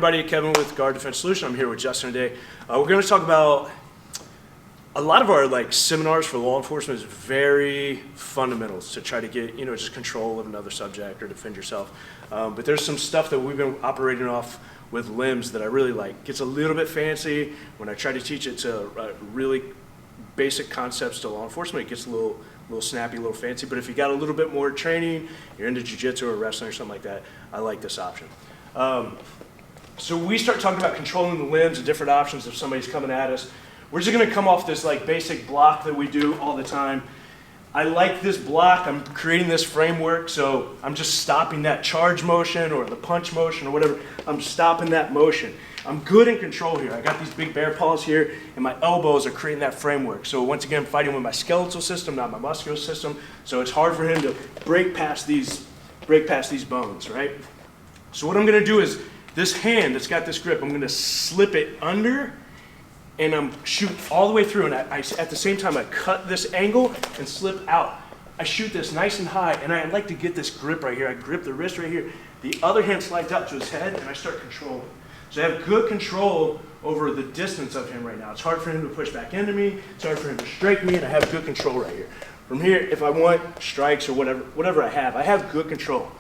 everybody, Kevin with Guard Defense Solution. I'm here with Justin today. We're going to talk about a lot of our seminars for law enforcement is very fundamentals to try to get just control of another subject or defend yourself. But there's some stuff that we've been operating off with limbs that I really like. Gets a little bit fancy when I try to teach it to really basic concepts to law enforcement. It gets a little snappy, a little fancy. But if you got a little bit more training, you're into jiu-jitsu or wrestling or something like that, I like this option. So we start talking about controlling the limbs and different options if somebody's coming at us. We're just going to come off this basic block that we do all the time. I like this block. I'm creating this framework, so I'm just stopping that charge motion or the punch motion or whatever. I'm stopping that motion. I'm good in control here. I got these big bear paws here, and my elbows are creating that framework. So once again, I'm fighting with my skeletal system, not my muscular system. So it's hard for him to break past these bones, right? So what I'm going to do is this hand that's got this grip, I'm going to slip it under, and I'm shoot all the way through, and I at the same time I cut this angle and slip out. I shoot this nice and high, and I like to get this grip right here. I grip the wrist right here. The other hand slides out to his head, and I start controlling. So I have good control over the distance of him right now. It's hard for him to push back into me. It's hard for him to strike me, and I have good control right here. From here, if I want strikes or whatever I have good control.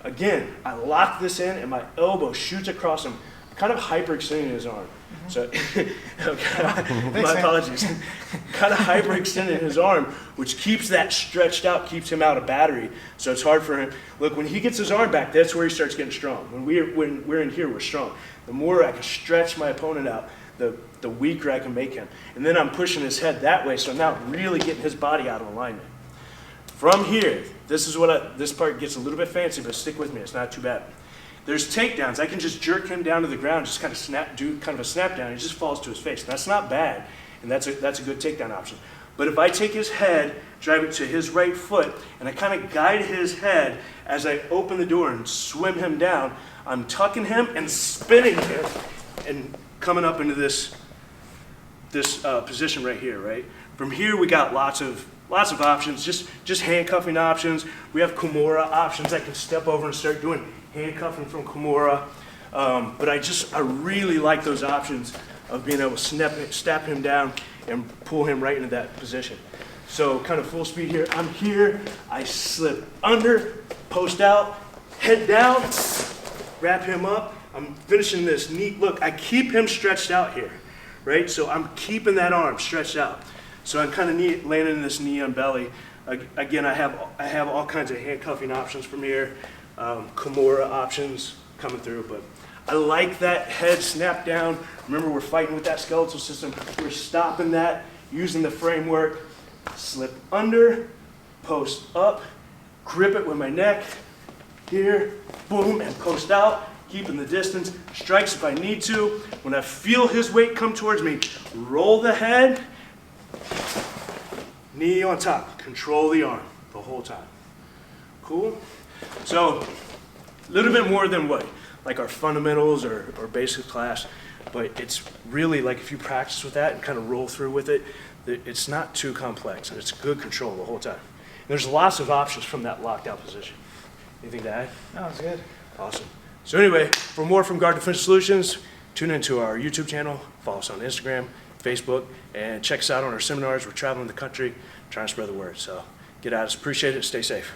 Again, I lock this in, and my elbow shoots across him, kind of hyperextending his arm. So, my apologies. Kind of hyperextending his arm, which keeps that stretched out, keeps him out of battery. So it's hard for him. Look, when he gets his arm back, that's where he starts getting strong. When we're in here, we're strong. The more I can stretch my opponent out, the weaker I can make him. And then I'm pushing his head that way, so I'm now really getting his body out of alignment. From here, this part gets a little bit fancy, but stick with me. It's not too bad. There's takedowns. I can just jerk him down to the ground, just kind of do kind of a snap down. He just falls to his face. That's not bad, and that's a good takedown option. But if I take his head, drive it to his right foot, and I kind of guide his head as I open the door and swim him down, I'm tucking him and spinning him and coming up into this position right here, right? From here, we got lots of options, just handcuffing options. We have Kimura options. I can step over and start doing handcuffing from Kimura. But I really like those options of being able to snap him down and pull him right into that position. So kind of full speed here. I'm here. I slip under, post out, head down, wrap him up. I'm finishing this neat look. I keep him stretched out here, right? So I'm keeping that arm stretched out. So I'm kind of landing in this knee on belly. Again, I have all kinds of handcuffing options from here, Kimura options coming through, but I like that head snap down. Remember, we're fighting with that skeletal system. We're stopping that, using the framework. Slip under, post up, grip it with my neck, here, boom, and post out, keeping the distance. Strikes if I need to. When I feel his weight come towards me, roll the head, knee on top, control the arm the whole time. Cool? So, a little bit more than like our fundamentals or basic class, but it's really like if you practice with that and kind of roll through with it, it's not too complex and it's good control the whole time. And there's lots of options from that locked out position. Anything to add? No, it's good. Awesome. So anyway, for more from Guard Defense Solutions, tune into our YouTube channel, follow us on Instagram, Facebook, and check us out on our seminars. We're traveling the country, trying to spread the word. So get at us. Appreciate it. Stay safe.